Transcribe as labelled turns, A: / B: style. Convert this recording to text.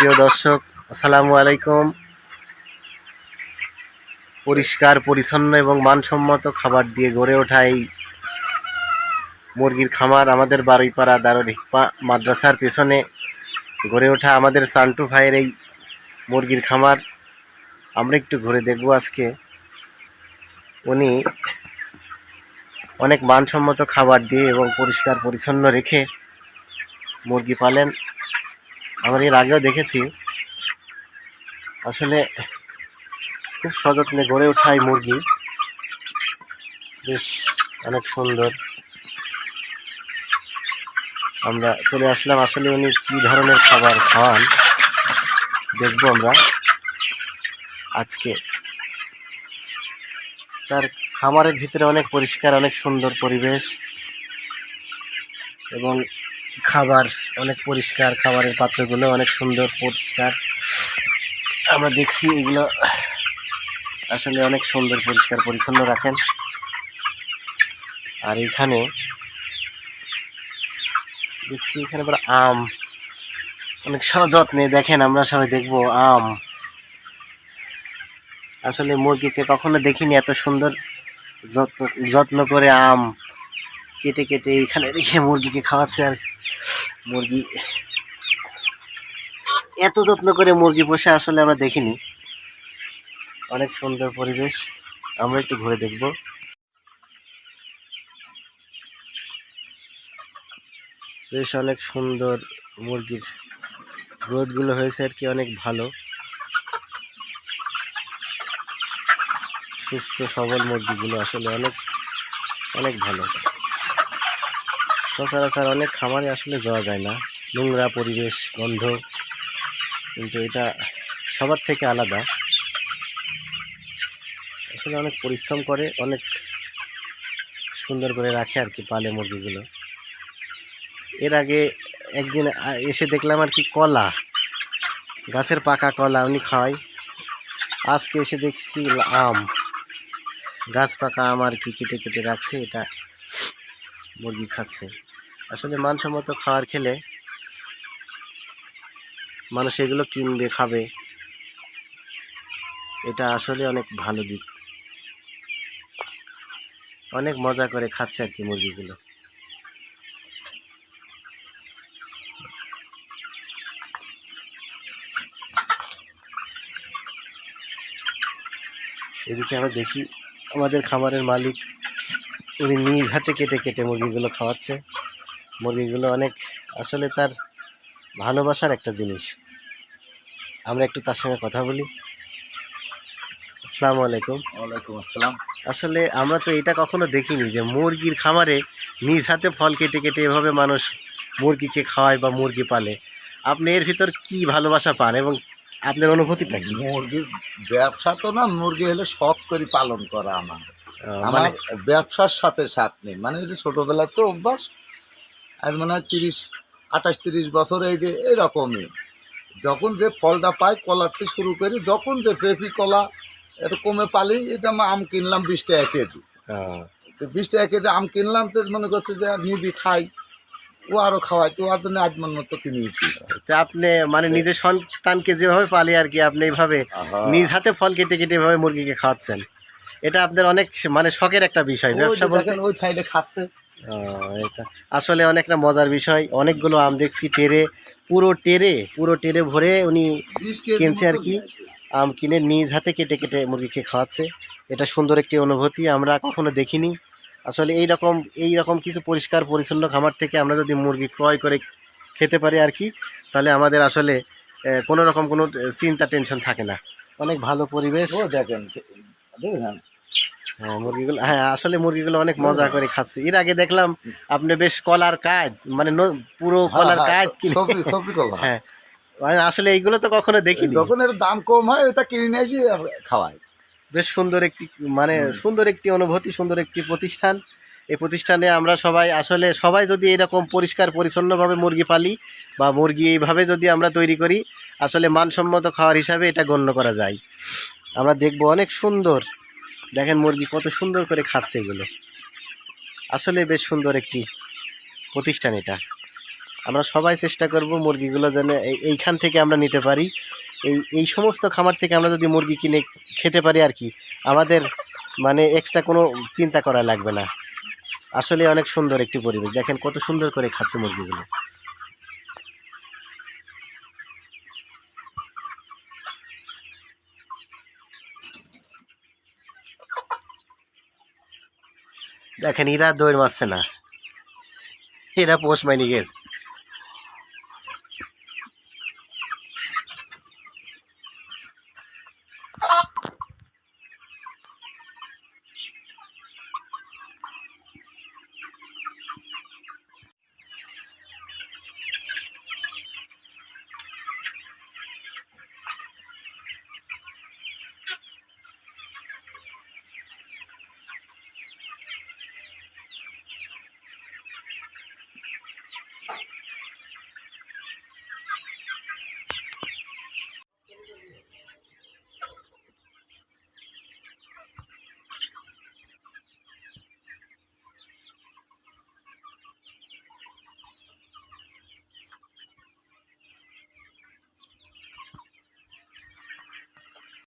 A: প্রিয় দর্শক, আসসালামু আলাইকুম। পরিষ্কার পরিচ্ছন্ন এবং মানসম্মত খাবার দিয়ে গড়ে ওঠা এই মুরগির খামার আমাদের বারুইপাড়া দারুল হিকমা মাদ্রাসার পেছনে গড়ে ওঠা আমাদের সান্টু ভাইয়ের এই মুরগির খামার আমরা একটু ঘুরে দেখব আজকে। উনি অনেক মানসম্মত খাবার দিয়ে এবং পরিষ্কার পরিচ্ছন্ন রেখে মুরগি পালেন। আমরা এর আগেও দেখেছি। আসলে খুব সযত্নে গড়ে ওঠা এই মুরগি বেশ অনেক সুন্দর। আমরা চলে আসলাম, আসলে উনি কী ধরনের খাবার খাওয়ান দেখবো আমরা আজকে। তার খামারের ভিতরে অনেক পরিষ্কার, অনেক সুন্দর পরিবেশ এবং খাবার অনেক পরিষ্কার, খাবারের পাত্রগুলো অনেক সুন্দর পরিষ্কার। আমরা দেখছি এগুলো আসলে অনেক সুন্দর পরিষ্কার পরিচ্ছন্ন রাখেন। আর এখানে দেখছি এখানে আবার আম অনেক সযত্নে, দেখেন আমরা সবাই দেখবো আম। আসলে মুরগিকে কখনো দেখিনি এত সুন্দর যত্ন করে আম কেটে কেটে এখানে রেখে মুরগিকে খাওয়াচ্ছে। আর মুরগি এত যত্ন করে মুরগি পোষে আসলে আমরা দেখিনি। অনেক সুন্দর পরিবেশ, আমরা একটু ঘুরে দেখব। বেশ অনেক সুন্দর মুরগির গ্রোথগুলো হয়েছে আর কি, অনেক ভালো সুস্থ সবল মুরগিগুলো আসলে অনেক অনেক ভালো। সচরাচর অনেক খামারে আসলে যাওয়া যায় না, নোংরা পরিবেশ, গন্ধ, কিন্তু এটা সবার থেকে আলাদা। আসলে অনেক পরিশ্রম করে, অনেক সুন্দর করে রাখে আর কি, পালে মুরগিগুলো। এর আগে একদিন এসে দেখলাম আর কি কলা, গাছের পাকা কলা উনি খাওয়াই। আজকে এসে দেখছি আম, গাছ পাকা আম আর কি কেটে কেটে রাখছে, এটা মুরগি খাচ্ছে। আসলে মানসম্মত খাবার খেলে মানুষ এগুলো কিনবে, খাবে, এটা আসলে অনেক ভালো দিক। অনেক মজা করে খাচ্ছে আর কি মুরগিগুলো। এদিকে আমরা দেখি আমাদের খামারের মালিক উনি নিজ হাতে কেটে কেটে মুরগিগুলো খাওয়াচ্ছে। মুরগিগুলো অনেক আসলে তার ভালোবাসার একটা জিনিস। আমরা একটু তার সঙ্গে কথা বলি। আসসালামু আলাইকুম।
B: ওয়ালাইকুম আসসালাম।
A: আসলে আমরা তো এটা কখনো দেখিনি যে মুরগির খামারে নিজ হাতে ফল কেটে কেটে এভাবে মানুষ মুরগিকে খাওয়ায় বা মুরগি পালে। আপনি এর ভিতর কি ভালোবাসা পান এবং আপনার অনুভূতিটা কি?
B: মুরগির ব্যবসা তো না, মুরগি হলে শখ করে পালন করা আমার
A: মানে
B: ব্যবসার সাথে সাথ নেই। মানে এটা ছোটোবেলার তো অভ্যাস। আজ মনে হয় 28-30 বছর এই যে এরকমই। যখন যে ফলটা পাই, কলাতে শুরু করি, যখন যে পেঁপি কলা একটু কমে পালি, এটা আমি আম কিনলাম 20 টাকা কেজি। তো 20 টাকা কেজি আম কিনলাম, তো মনে করছে যে নিদি খাই, ও আরও খাওয়াই, তো ওর জন্য আজ মন মতো কিনেছি।
A: তা আপনি মানে নিজের সন্তানকে যেভাবে পালে আর কি, আপনি এইভাবে নিজ হাতে ফল কেটে কেটে এভাবে মুরগিকে খাওয়াচ্ছেন, এটা আপনার অনেক মানে শখের একটা বিষয়। ব্যবসা বলতে
B: ওই সাইডে খাচ্ছে।
A: এটা আসলে অনেকটা মজার বিষয়। অনেকগুলো আম দেখছি পুরো টেরে ভরে উনি কিনছে আর কি, আম কিনে নিজ হাতে কেটে কেটে মুরগিকে খাওয়াচ্ছে। এটা সুন্দর একটি অনুভূতি, আমরা কখনো দেখিনি। আসলে এইরকম কিছু পরিষ্কার পরিচ্ছন্ন খামার থেকে আমরা যদি মুরগি ক্রয় করে খেতে পারি আর কি, তাহলে আমাদের আসলে কোনো রকম কোনো চিন্তা টেনশন থাকে না। অনেক ভালো পরিবেশ।
B: দেখেন
A: হ্যাঁ মুরগিগুলো, হ্যাঁ আসলে মুরগিগুলো অনেক মজা করে খাচ্ছে। এর আগে দেখলাম আপনি বেশ কলার কাজ, মানে পুরো কলার কাজ কিনে। হ্যাঁ আসলে এইগুলো তো কখনো দেখিনি।
B: যখন এর দাম কম হয় ওটা কিনে নিয়ে আসি আর খাওয়াই।
A: বেশ সুন্দর একটি মানে সুন্দর একটি অনুভূতি, সুন্দর একটি প্রতিষ্ঠান। এই প্রতিষ্ঠানে আমরা সবাই যদি এরকম পরিষ্কার পরিচ্ছন্নভাবে মুরগি পালি বা মুরগি এইভাবে যদি আমরা তৈরি করি, আসলে মানসম্মত খাবার হিসাবে এটা গণ্য করা যায়। আমরা দেখবো অনেক সুন্দর, দেখেন মুরগি কত সুন্দর করে খাচ্ছে এগুলো। আসলে বেশ সুন্দর একটি প্রতিষ্ঠান এটা। আমরা সবাই চেষ্টা করব মুরগিগুলো যেন এইখান থেকে আমরা নিতে পারি। এই সমস্ত খামার থেকে আমরা যদি মুরগি কিনে খেতে পারি আর কি, আমাদের মানে এক্সট্রা কোনো চিন্তা করা লাগবে না। আসলে অনেক সুন্দর একটি পরিবেশ, দেখেন কত সুন্দর করে খাচ্ছে মুরগিগুলো। দেখেন এরা দৌড় মারছে না, এরা পোষ মাইনে গেছে।